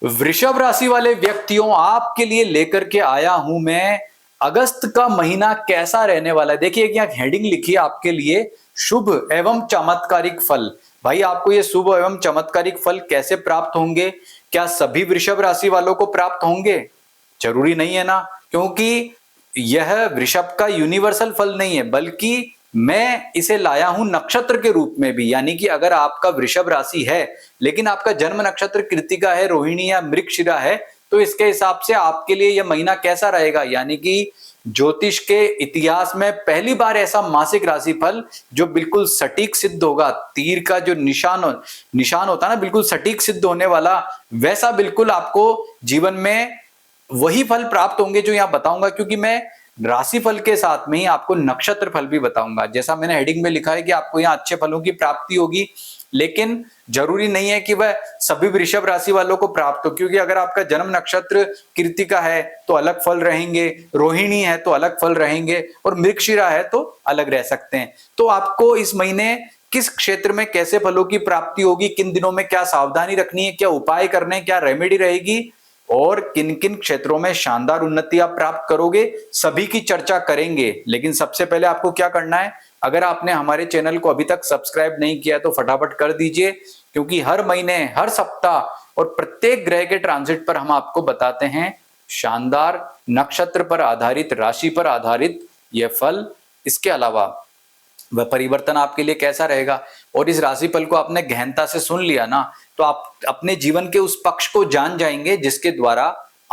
वृषभ राशि वाले व्यक्तियों, आपके लिए लेकर के आया हूं मैं अगस्त का महीना कैसा रहने वाला है। देखिए यहाँ हेडिंग लिखी है आपके लिए, शुभ एवं चमत्कारिक फल। भाई आपको ये शुभ एवं चमत्कारिक फल कैसे प्राप्त होंगे? क्या सभी वृषभ राशि वालों को प्राप्त होंगे? जरूरी नहीं है ना, क्योंकि यह वृषभ का यूनिवर्सल फल नहीं है, बल्कि मैं इसे लाया हूं नक्षत्र के रूप में भी। यानी कि अगर आपका वृषभ राशि है लेकिन आपका जन्म नक्षत्र कृत्तिका है, रोहिणी या मृगशिरा है, तो इसके हिसाब से आपके लिए यह महीना कैसा रहेगा। यानी कि ज्योतिष के इतिहास में पहली बार ऐसा मासिक राशिफल जो बिल्कुल सटीक सिद्ध होगा। तीर का जो निशान होता है ना, बिल्कुल सटीक सिद्ध होने वाला, वैसा बिल्कुल आपको जीवन में वही फल प्राप्त होंगे जो यहां बताऊंगा। क्योंकि मैं राशिफल के साथ में ही आपको नक्षत्र फल भी बताऊंगा। जैसा मैंने हेडिंग में लिखा है कि आपको यहाँ अच्छे फलों की प्राप्ति होगी, लेकिन जरूरी नहीं है कि वह सभी वृषभ राशि वालों को प्राप्त हो। क्योंकि अगर आपका जन्म नक्षत्र कृत्तिका है तो अलग फल रहेंगे, रोहिणी है तो अलग फल रहेंगे, और मृगशिरा है तो अलग रह सकते हैं। तो आपको इस महीने किस क्षेत्र में कैसे फलों की प्राप्ति होगी, किन दिनों में क्या सावधानी रखनी है, क्या उपाय करने, क्या रेमेडी रहेगी, और किन किन क्षेत्रों में शानदार उन्नति आप प्राप्त करोगे, सभी की चर्चा करेंगे। लेकिन सबसे पहले आपको क्या करना है, अगर आपने हमारे चैनल को अभी तक सब्सक्राइब नहीं किया तो फटाफट कर दीजिए। क्योंकि हर महीने, हर सप्ताह और प्रत्येक ग्रह के ट्रांजिट पर हम आपको बताते हैं शानदार नक्षत्र पर आधारित, राशि पर आधारित यह फल। इसके अलावा वह परिवर्तन आपके लिए कैसा रहेगा। और इस राशिफल को आपने गहनता से सुन लिया ना, तो आप अपने जीवन के उस पक्ष को जान जाएंगे जिसके द्वारा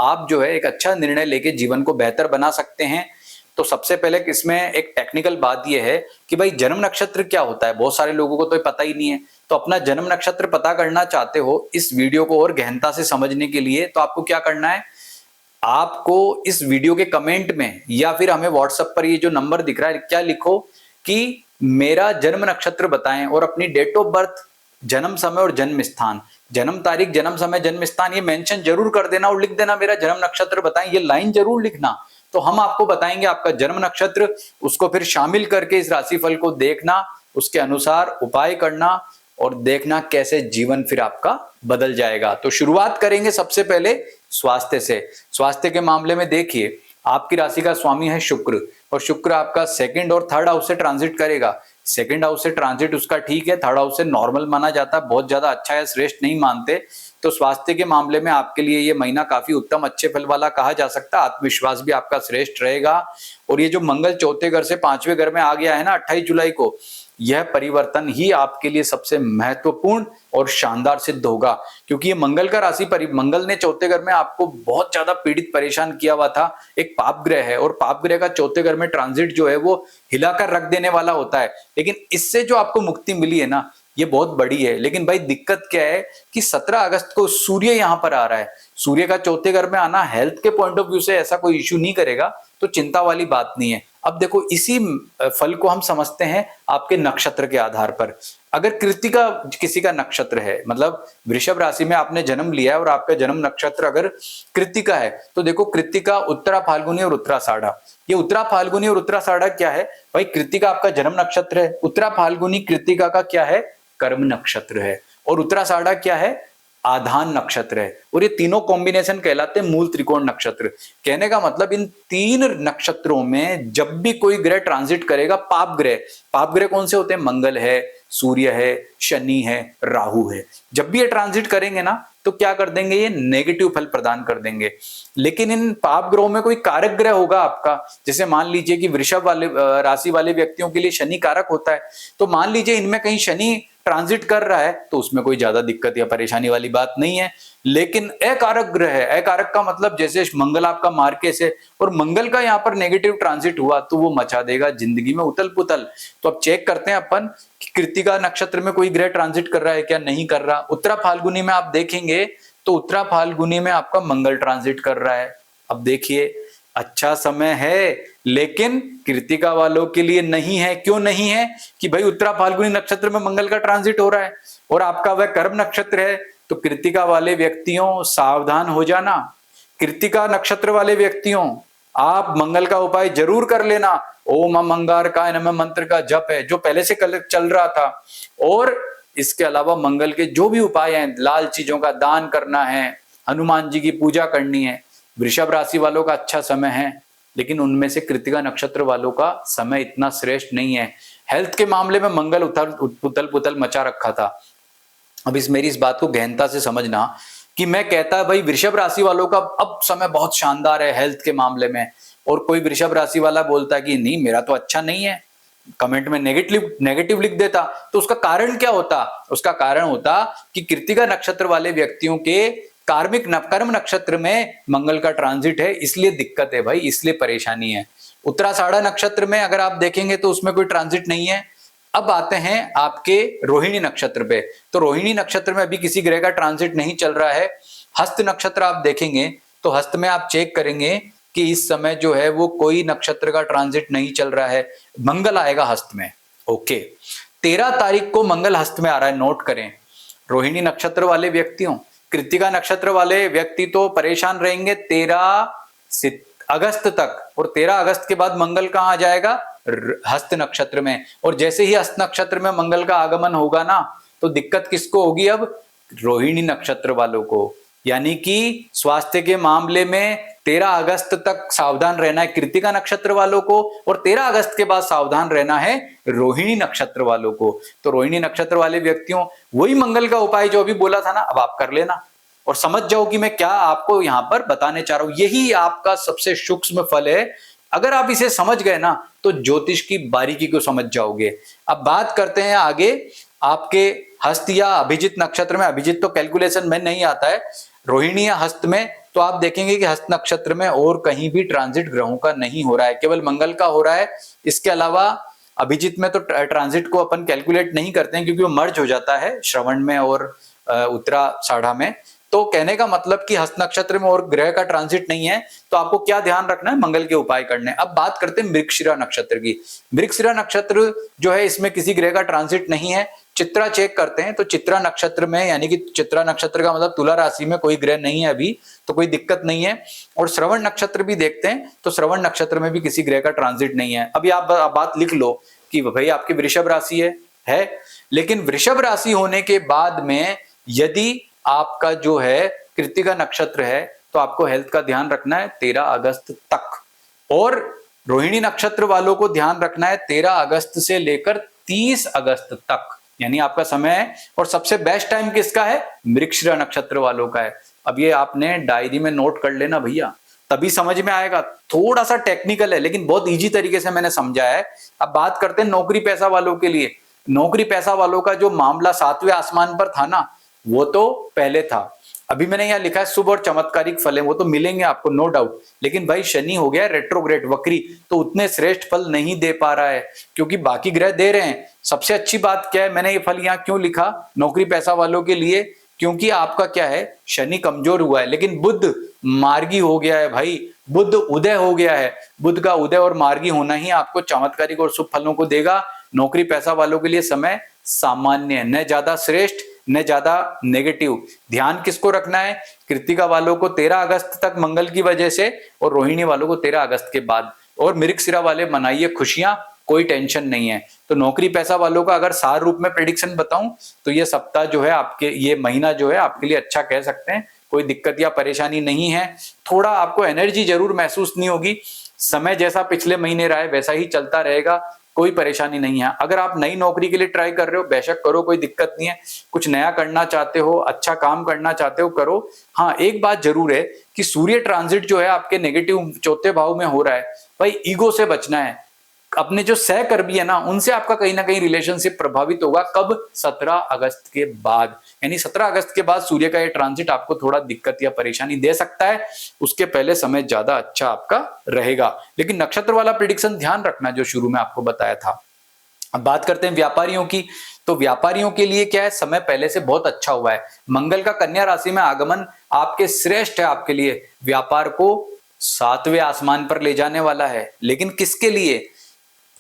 आप जो है एक अच्छा निर्णय लेके जीवन को बेहतर बना सकते हैं। तो सबसे पहले इसमें एक टेक्निकल बात यह है कि भाई जन्म नक्षत्र क्या होता है, बहुत सारे लोगों को तो पता ही नहीं है। तो अपना जन्म नक्षत्र पता करना चाहते हो इस वीडियो को और गहनता से समझने के लिए, तो आपको क्या करना है, आपको इस वीडियो के कमेंट में या फिर हमें व्हाट्सएप पर ये जो नंबर दिख रहा है, क्या लिखो कि मेरा जन्म नक्षत्र बताएं और अपनी डेट ऑफ बर्थ, जन्म समय और जन्म स्थान, जन्म तारीख, जन्म समय, जन्म स्थान ये मेंशन जरूर कर देना और लिख देना मेरा जन्म नक्षत्र बताएं, ये लाइन जरूर लिखना। तो हम आपको बताएंगे आपका जन्म नक्षत्र, उसको फिर शामिल करके इस राशिफल को देखना, उसके अनुसार उपाय करना और देखना कैसे जीवन फिर आपका बदल जाएगा। तो शुरुआत करेंगे सबसे पहले स्वास्थ्य से। स्वास्थ्य के मामले में देखिए, आपकी राशि का स्वामी है शुक्र, और शुक्र आपका सेकंड और थर्ड हाउस से ट्रांजिट करेगा। सेकंड हाउस से ट्रांजिट उसका ठीक है, थर्ड हाउस से नॉर्मल माना जाता है, बहुत ज्यादा अच्छा है, श्रेष्ठ नहीं मानते। तो स्वास्थ्य के मामले में आपके लिए ये महीना काफी उत्तम अच्छे फल वाला कहा जा सकता है। आत्मविश्वास भी आपका श्रेष्ठ रहेगा। और ये जो मंगल चौथे घर से पांचवें घर में आ गया है ना 28 जुलाई को, यह परिवर्तन ही आपके लिए सबसे महत्वपूर्ण और शानदार सिद्ध होगा। क्योंकि ये मंगल का राशि मंगल ने चौथे घर में आपको बहुत ज्यादा पीड़ित परेशान किया हुआ था, एक पाप ग्रह है, और पाप ग्रह का चौथे घर में ट्रांजिट जो है वो हिलाकर रख देने वाला होता है। लेकिन इससे जो आपको मुक्ति मिली है ना, ये बहुत बड़ी है। लेकिन भाई दिक्कत क्या है कि 17 अगस्त को सूर्य यहां पर आ रहा है। सूर्य का चौथे घर में आना हेल्थ के पॉइंट ऑफ व्यू से ऐसा कोई इश्यू नहीं करेगा, तो चिंता वाली बात नहीं है। अब देखो, इसी फल को हम समझते हैं आपके नक्षत्र के आधार पर। अगर कृत्तिका किसी का नक्षत्र है, मतलब वृषभ राशि में आपने जन्म लिया है और आपका जन्म नक्षत्र अगर कृत्तिका है, तो देखो कृत्तिका, उत्तरा फाल्गुनी और उत्तराषाढ़ा। ये उत्तरा फाल्गुनी और उत्तराषाढ़ा क्या है भाई, कृत्तिका आपका जन्म नक्षत्र है, उत्तरा फाल्गुनी कृत्तिका का क्या है, कर्म नक्षत्र है, और उत्तराषाढ़ा क्या है, आधान नक्षत्र है। और ये तीनों कॉम्बिनेशन कहलाते हैं मूल त्रिकोण नक्षत्र। कहने का मतलब इन तीन नक्षत्रों में जब भी कोई ग्रह ट्रांजिट करेगा, पाप ग्रह कौन से होते हैं, मंगल है, सूर्य है, शनि है, राहु है, जब भी ये ट्रांजिट करेंगे ना, तो क्या कर देंगे, ये नेगेटिव फल प्रदान कर देंगे। लेकिन इन पाप ग्रहों में कोई कारक ग्रह होगा आपका, जैसे मान लीजिए कि वृषभ वाले राशि वाले व्यक्तियों के लिए शनि कारक होता है, तो मान लीजिए इनमें कहीं शनि ट्रांजिट कर रहा है, तो उसमें कोई ज्यादा दिक्कत या परेशानी वाली बात नहीं है। लेकिन अकारक ग्रह है, अकारक का मतलब जैसे मंगल आपका मार्केस है और मंगल का यहाँ पर नेगेटिव ट्रांजिट हुआ, तो वो मचा देगा जिंदगी में उथल पुथल। तो अब चेक करते हैं अपन कि कृत्तिका नक्षत्र में कोई ग्रह ट्रांजिट कर रहा है क्या, नहीं कर रहा। उत्तरा फाल्गुनी में आप देखेंगे तो उत्तरा फाल्गुनी में आपका मंगल ट्रांजिट कर रहा है। अब देखिए, अच्छा समय है, लेकिन कृत्तिका वालों के लिए नहीं है। क्यों नहीं है कि भाई उत्तरा फाल्गुनी नक्षत्र में मंगल का ट्रांजिट हो रहा है और आपका वह कर्म नक्षत्र है। तो कृत्तिका वाले व्यक्तियों सावधान हो जाना। कृत्तिका नक्षत्र वाले व्यक्तियों, आप मंगल का उपाय जरूर कर लेना। ओम अंगारकाय नमः मंत्र का जप है जो पहले से चल रहा था, और इसके अलावा मंगल के जो भी उपाय हैं, लाल चीजों का दान करना है, हनुमान जी की पूजा करनी है। वृषभ राशि वालों का अच्छा समय है, लेकिन उनमें से कृत्तिका नक्षत्र वालों का समय इतना श्रेष्ठ नहीं है। हेल्थ के मामले में मंगल उथल पुथल मचा रखा था। अब मेरी इस बात को गहनता से समझना कि मैं कहता भाई वृषभ राशि वालों का अब समय बहुत शानदार है हेल्थ के मामले में, और कोई वृषभ राशि वाला बोलता है कि नहीं मेरा तो अच्छा नहीं है, कमेंट में नेगेटिव लिख देता, तो उसका कारण क्या होता? उसका कारण होता कि कृत्तिका नक्षत्र वाले व्यक्तियों के कर्म नक्षत्र में मंगल का ट्रांजिट है, इसलिए दिक्कत है भाई, इसलिए परेशानी है। उत्तराषाढ़ा नक्षत्र में अगर आप देखेंगे तो उसमें कोई ट्रांजिट नहीं है। अब आते हैं आपके रोहिणी नक्षत्र पे, तो रोहिणी नक्षत्र में अभी किसी ग्रह का ट्रांजिट नहीं चल रहा है। हस्त नक्षत्र आप देखेंगे तो हस्त में आप चेक करेंगे कि इस समय जो है वो कोई नक्षत्र का ट्रांजिट नहीं चल रहा है, मंगल आएगा हस्त में। ओके, 13 तारीख को मंगल हस्त में आ रहा है, नोट करें। रोहिणी नक्षत्र वाले व्यक्तियों, कृत्तिका नक्षत्र वाले व्यक्ति तो परेशान रहेंगे 13 अगस्त तक, और 13 अगस्त के बाद मंगल कहां आ जाएगा? हस्त नक्षत्र में। और जैसे ही हस्त नक्षत्र में मंगल का आगमन होगा ना, तो दिक्कत किसको होगी? अब रोहिणी नक्षत्र वालों को। यानी कि स्वास्थ्य के मामले में 13 अगस्त तक सावधान रहना है कृत्तिका नक्षत्र वालों को, और 13 अगस्त के बाद सावधान रहना है रोहिणी नक्षत्र वालों को। तो रोहिणी नक्षत्र वाले व्यक्तियों, वही मंगल का उपाय जो अभी बोला था ना, अब आप कर लेना और समझ जाओ कि मैं क्या आपको यहां पर बताने चाह रहा हूं। यही आपका सबसे सूक्ष्म फल है। अगर आप इसे समझ गए ना, तो ज्योतिष की बारीकी को समझ जाओगे। अब बात करते हैं आगे आपके हस्त या अभिजित नक्षत्र में। अभिजित तो कैलकुलेशन में नहीं आता है, रोहिणी या हस्त में तो आप देखेंगे कि हस्त नक्षत्र में और कहीं भी ट्रांजिट ग्रहों का नहीं हो रहा है, केवल मंगल का हो रहा है। इसके अलावा अभिजित में तो ट्रांजिट को अपन कैलकुलेट नहीं करते हैं, क्योंकि वो मर्ज हो जाता है श्रवण में और उत्तराषाढ़ा में। तो कहने का मतलब कि हस्त नक्षत्र में और ग्रह का ट्रांजिट नहीं है, तो आपको क्या ध्यान रखना है? मंगल के उपाय करने। अब बात करते हैं मृगशिरा नक्षत्र की। मृगशिरा नक्षत्र जो है, इसमें किसी ग्रह का ट्रांजिट नहीं है। चित्रा चेक करते हैं तो चित्रा नक्षत्र में, यानी कि चित्रा नक्षत्र का मतलब तुला राशि में कोई ग्रह नहीं है अभी, तो कोई दिक्कत नहीं है। और श्रवण नक्षत्र भी देखते हैं तो श्रवण नक्षत्र में भी किसी ग्रह का ट्रांजिट नहीं है। अभी आप बात लिख लो कि भाई आपकी वृषभ राशि है, लेकिन वृषभ राशि होने के बाद में यदि आपका जो है कृत्तिका नक्षत्र है, तो आपको हेल्थ का ध्यान रखना है 13 अगस्त तक। और रोहिणी नक्षत्र वालों को ध्यान रखना है 13 अगस्त से लेकर 30 अगस्त तक, यानी आपका समय है। और सबसे बेस्ट टाइम किसका है? मृगशिरा नक्षत्र वालों का है। अब ये आपने डायरी में नोट कर लेना भैया, तभी समझ में आएगा। थोड़ा सा टेक्निकल है, लेकिन बहुत इजी तरीके से मैंने समझाया है। अब बात करते हैं नौकरी पैसा वालों के लिए। नौकरी पैसा वालों का जो मामला 7वें आसमान पर था ना, वो तो पहले था। अभी मैंने यहाँ लिखा है शुभ और चमत्कारिक फल है, वो तो मिलेंगे आपको नो डाउट, लेकिन भाई शनि हो गया रेट्रोग्रेड वक्री, तो उतने श्रेष्ठ फल नहीं दे पा रहा है, क्योंकि बाकी ग्रह दे रहे हैं। सबसे अच्छी बात क्या है, मैंने ये फल यहाँ क्यों लिखा नौकरी पैसा वालों के लिए? क्योंकि आपका क्या है, शनि कमजोर हुआ है, लेकिन बुध मार्गी हो गया है भाई, बुध उदय हो गया है। बुध का उदय और मार्गी होना ही आपको चमत्कारिक और शुभ फलों को देगा। नौकरी पैसा वालों के लिए समय सामान्य है, न ज्यादा श्रेष्ठ न ज्यादा नेगेटिव। ध्यान किसको रखना है? कृत्तिका वालों को 13 अगस्त तक मंगल की वजह से, और रोहिणी वालों को 13 अगस्त के बाद। और मृगशिरा वाले मनाइए खुशियां, कोई टेंशन नहीं है। तो नौकरी पैसा वालों का अगर सार रूप में प्रेडिक्शन बताऊं तो ये सप्ताह जो है आपके, ये महीना जो है आपके लिए अच्छा कह सकते हैं। कोई दिक्कत या परेशानी नहीं है। थोड़ा आपको एनर्जी जरूर महसूस नहीं होगी, समय जैसा पिछले महीने रहा है वैसा ही चलता रहेगा, कोई परेशानी नहीं है। अगर आप नई नौकरी के लिए ट्राई कर रहे हो, बेशक करो, कोई दिक्कत नहीं है। कुछ नया करना चाहते हो, अच्छा काम करना चाहते हो, करो। हाँ, एक बात जरूर है कि सूर्य ट्रांजिट जो है आपके नेगेटिव 4थे भाव में हो रहा है। भाई ईगो से बचना है। अपने जो सहकर्मी है ना, उनसे आपका कहीं ना कहीं रिलेशनशिप प्रभावित होगा। कब? 17 अगस्त के बाद। यानी 17 अगस्त के बाद सूर्य का ये ट्रांजिट आपको थोड़ा दिक्कत या परेशानी दे सकता है। उसके पहले समय ज्यादा अच्छा आपका रहेगा। लेकिन नक्षत्र वाला प्रिडिक्शन ध्यान रखना जो शुरू में आपको बताया था। अब बात करते हैं व्यापारियों की। तो व्यापारियों के लिए क्या है, समय पहले से बहुत अच्छा हुआ है। मंगल का कन्या राशि में आगमन आपके श्रेष्ठ है, आपके लिए व्यापार को 7वें आसमान पर ले जाने वाला है। लेकिन किसके लिए?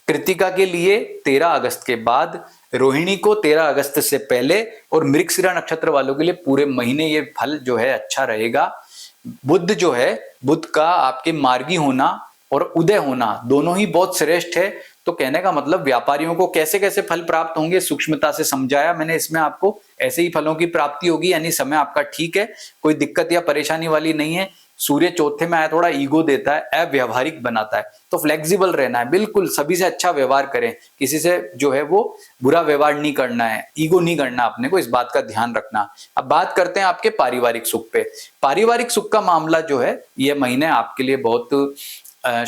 कृत्तिका के लिए 13 अगस्त के बाद, रोहिणी को 13 अगस्त से पहले, और मृगशिरा नक्षत्र वालों के लिए पूरे महीने ये फल जो है अच्छा रहेगा। बुध जो है, बुध का आपके मार्गी होना और उदय होना दोनों ही बहुत श्रेष्ठ है। तो कहने का मतलब व्यापारियों को कैसे कैसे फल प्राप्त होंगे सूक्ष्मता से समझाया मैंने इसमें आपको। ऐसे ही फलों की प्राप्ति होगी, यानी समय आपका ठीक है, कोई दिक्कत या परेशानी वाली नहीं है। सूर्य चौथे में आया, थोड़ा ईगो देता है, अव्यवहारिक बनाता है, तो फ्लेक्सिबल रहना है, बिल्कुल सभी से अच्छा व्यवहार करें, किसी से जो है वो बुरा व्यवहार नहीं करना है, ईगो नहीं करना अपने को, इस बात का ध्यान रखना। अब बात करते हैं आपके पारिवारिक सुख पे। पारिवारिक सुख का मामला जो है ये महीने आपके लिए बहुत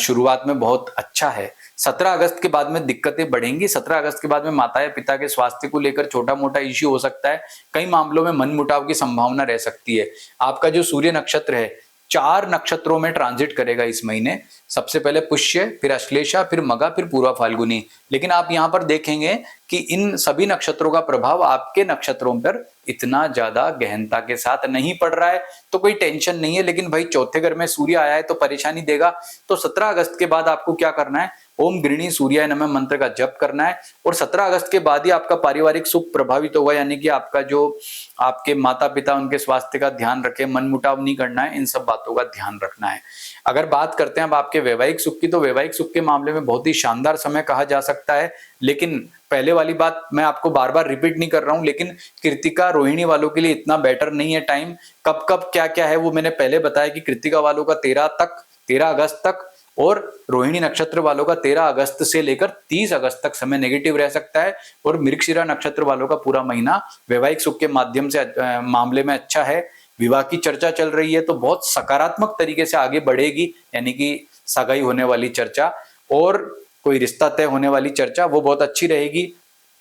शुरुआत में बहुत अच्छा है। 17 अगस्त के बाद में दिक्कतें बढ़ेंगी। 17 अगस्त के बाद में माता या पिता के स्वास्थ्य को लेकर छोटा मोटा इश्यू हो सकता है, कई मामलों में मनमुटाव की संभावना रह सकती है। आपका जो सूर्य नक्षत्र है 4 नक्षत्रों में ट्रांजिट करेगा इस महीने। सबसे पहले पुष्य, फिर अश्लेषा, फिर मघा, फिर पूर्वा फाल्गुनी। लेकिन आप यहां पर देखेंगे कि इन सभी नक्षत्रों का प्रभाव आपके नक्षत्रों पर इतना ज्यादा गहनता के साथ नहीं पड़ रहा है, तो कोई टेंशन नहीं है। लेकिन भाई चौथे घर में सूर्य आया है तो परेशानी देगा। तो 17 अगस्त के बाद आपको क्या करना है, ओम गृणी सूर्याय नमः मंत्र का जप करना है। और 17 अगस्त के बाद ही आपका पारिवारिक सुख प्रभावित होगा, यानी कि आपका जो आपके माता पिता उनके स्वास्थ्य का ध्यान रखें, मनमुटाव नहीं करना है, इन सब बातों का ध्यान रखना है। अगर बात करते हैं अब आपके वैवाहिक सुख की, तो वैवाहिक सुख के मामले में बहुत ही शानदार समय कहा जा सकता है। लेकिन पहले वाली बात मैं आपको बार बार रिपीट नहीं कर रहा हूं, लेकिन कृतिका रोहिणी वालों के लिए इतना बेटर नहीं है टाइम। कब कब क्या क्या है वो मैंने पहले बताया कि कृतिका वालों का 13 अगस्त तक और रोहिणी नक्षत्र वालों का 13 अगस्त से लेकर 30 अगस्त तक समय नेगेटिव रह सकता है। और मृगशिरा नक्षत्र वालों का पूरा महीना वैवाहिक सुख के माध्यम से मामले में अच्छा है। विवाह की चर्चा चल रही है तो बहुत सकारात्मक तरीके से आगे बढ़ेगी, यानी कि सगाई होने वाली चर्चा और कोई रिश्ता तय होने वाली चर्चा वो बहुत अच्छी रहेगी।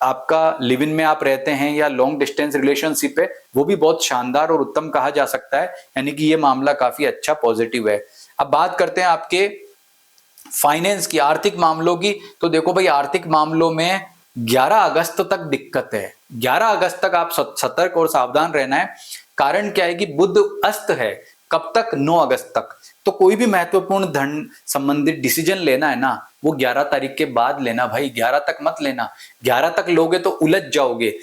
आपका लिव इन में आप रहते हैं या लॉन्ग डिस्टेंस रिलेशनशिप है, वो भी बहुत शानदार और उत्तम कहा जा सकता है, यानी कि ये मामला काफी अच्छा पॉजिटिव है। अब बात करते हैं आपके फाइनेंस की, आर्थिक मामलों की। तो देखो भाई आर्थिक मामलों में 11 अगस्त तक दिक्कत है। 11 अगस्त तक आप सतर्क और सावधान रहना है। कारण क्या है कि बुध अस्त है, कब तक, 9 अगस्त तक। तो कोई भी महत्वपूर्ण धन संबंधित डिसीजन लेना है ना, वो 11 तारीख के बाद लेना भाई, 11 तक मत लेना। 11 तक लोगे तो उलझ जाओगे।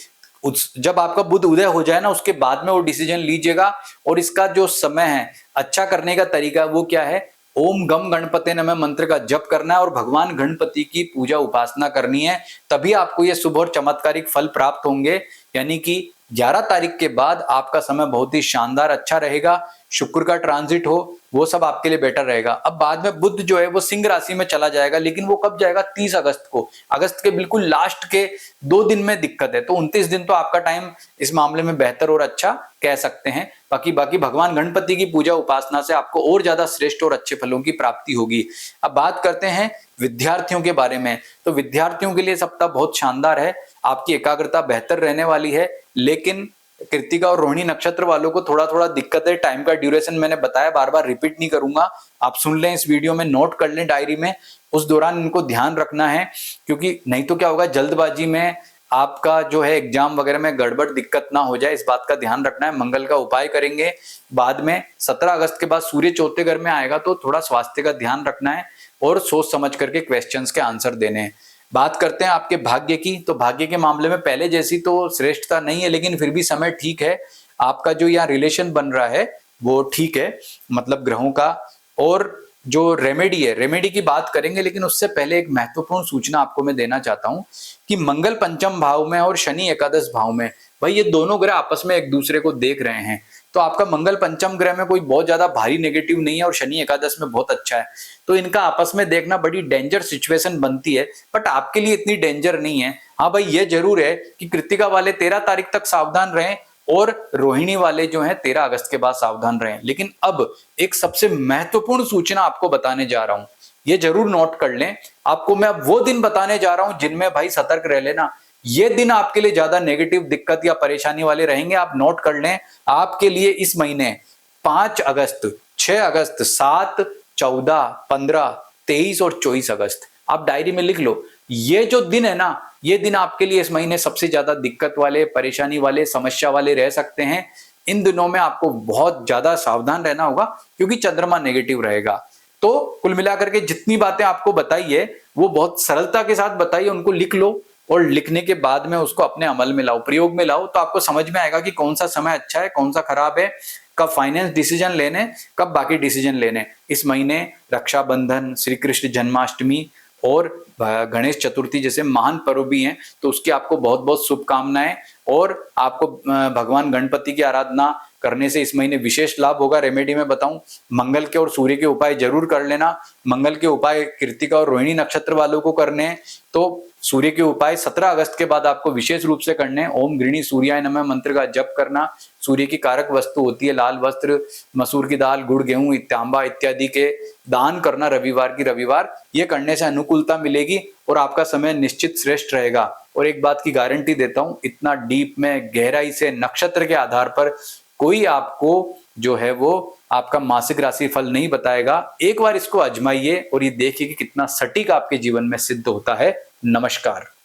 जब आपका बुध उदय हो जाए ना, उसके बाद में वो डिसीजन लीजिएगा। और इसका जो समय है अच्छा करने का तरीका वो क्या है, ओम गम गणपते नमः मंत्र का जप करना है और भगवान गणपति की पूजा उपासना करनी है। तभी आपको ये शुभ और चमत्कारिक फल प्राप्त होंगे। यानी कि 11 तारीख के बाद आपका समय बहुत ही शानदार अच्छा रहेगा। शुक्र का ट्रांजिट हो वो सब आपके लिए बेटर रहेगा। अब बाद में बुध जो है वो सिंह राशि में चला जाएगा, लेकिन वो कब जाएगा, 30 अगस्त को। अगस्त के बिल्कुल लास्ट के 2 दिन में दिक्कत है, तो 29 दिन तो आपका टाइम इस मामले में बेहतर और अच्छा कह सकते हैं। बाकी भगवान गणपति की पूजा उपासना से आपको और ज्यादा श्रेष्ठ और अच्छे फलों की प्राप्ति होगी। अब बात करते हैं विद्यार्थियों के बारे में। तो विद्यार्थियों के लिए सप्ताह बहुत शानदार है, आपकी एकाग्रता बेहतर रहने वाली है। लेकिन कृतिका और रोहिणी नक्षत्र वालों को थोड़ा थोड़ा दिक्कत है। टाइम का ड्यूरेशन मैंने बताया, बार बार रिपीट नहीं करूंगा, आप सुन लें इस वीडियो में, नोट कर लें डायरी में। उस दौरान इनको ध्यान रखना है, क्योंकि नहीं तो क्या होगा, जल्दबाजी में आपका जो है एग्जाम वगैरह में गड़बड़ दिक्कत ना हो जाए, इस बात का ध्यान रखना है। मंगल का उपाय करेंगे। बाद में 17 अगस्त के बाद सूर्य चौथे घर में आएगा, तो थोड़ा स्वास्थ्य का ध्यान रखना है और सोच समझ करके क्वेश्चंस के आंसर देने हैं। बात करते हैं आपके भाग्य की। तो भाग्य के मामले में पहले जैसी तो श्रेष्ठता नहीं है, लेकिन फिर भी समय ठीक है। आपका जो यहाँ रिलेशन बन रहा है वो ठीक है, मतलब ग्रहों का। और जो रेमेडी है, रेमेडी की बात करेंगे, लेकिन उससे पहले एक महत्वपूर्ण सूचना आपको मैं देना चाहता हूं कि मंगल पंचम भाव में और शनि एकादश भाव में, भाई ये दोनों ग्रह आपस में एक दूसरे को देख रहे हैं। तो आपका मंगल पंचम ग्रह में कोई बहुत ज्यादा भारी नेगेटिव नहीं है और शनि एकादश में बहुत अच्छा है। तो इनका आपस में देखना बड़ी डेंजर सिचुएशन बनती है, बट आपके लिए इतनी डेंजर नहीं है। हाँ भाई ये जरूर है कि कृतिका वाले 13 तारीख तक सावधान रहें और रोहिणी वाले जो हैं 13 अगस्त के बाद सावधान रहें। लेकिन अब एक सबसे महत्वपूर्ण सूचना आपको बताने जा रहा हूं, ये जरूर नोट कर लें। आपको मैं अब वो दिन बताने जा रहा हूं जिनमें भाई सतर्क रह लेना। ये दिन आपके लिए ज्यादा नेगेटिव दिक्कत या परेशानी वाले रहेंगे, आप नोट कर लें। आपके लिए इस महीने 5 अगस्त, 6 अगस्त, 7, 14, 15, 23 और 24 अगस्त आप डायरी में लिख लो। ये जो दिन है ना, ये दिन आपके लिए इस महीने सबसे ज्यादा दिक्कत वाले, परेशानी वाले, समस्या वाले रह सकते हैं। इन दिनों में आपको बहुत ज्यादा सावधान रहना होगा, क्योंकि चंद्रमा नेगेटिव रहेगा। तो कुल मिलाकर के जितनी बातें आपको बताई है वो बहुत सरलता के साथ बताइए, उनको लिख लो और लिखने के बाद में उसको अपने अमल में लाओ, प्रयोग में लाओ, तो आपको समझ में आएगा कि कौन सा समय अच्छा है, कौन सा खराब है, कब फाइनेंस डिसीजन लेने, कब बाकी डिसीजन लेने। इस महीने रक्षाबंधन, श्री कृष्ण जन्माष्टमी और गणेश चतुर्थी जैसे महान पर्व भी हैं, तो उसकी आपको बहुत बहुत शुभकामनाएं। और आपको भगवान गणपति की आराधना करने से इस महीने विशेष लाभ होगा। रेमेडी में बताऊं, मंगल के और सूर्य के उपाय जरूर कर लेना। मंगल के उपाय कृतिका और रोहिणी नक्षत्र वालों को करने हैं, तो सूर्य के उपाय 17 अगस्त के बाद आपको विशेष रूप से करने हैं। ओम गृणी सूर्याय नमः मंत्र का जप करना। सूर्य की कारक वस्तु होती है लाल वस्त्र, मसूर की दाल, गुड़, गेहूं, तांबा इत्यादि के दान करना रविवार की रविवार। ये करने से अनुकूलता मिलेगी और आपका समय निश्चित श्रेष्ठ रहेगा। और एक बात की गारंटी देता हूं, इतना डीप में गहराई से नक्षत्र के आधार पर कोई आपको जो है वो आपका मासिक राशि फल नहीं बताएगा। एक बार इसको आजमाइए और ये देखिए कि कितना सटीक आपके जीवन में सिद्ध होता है। नमस्कार।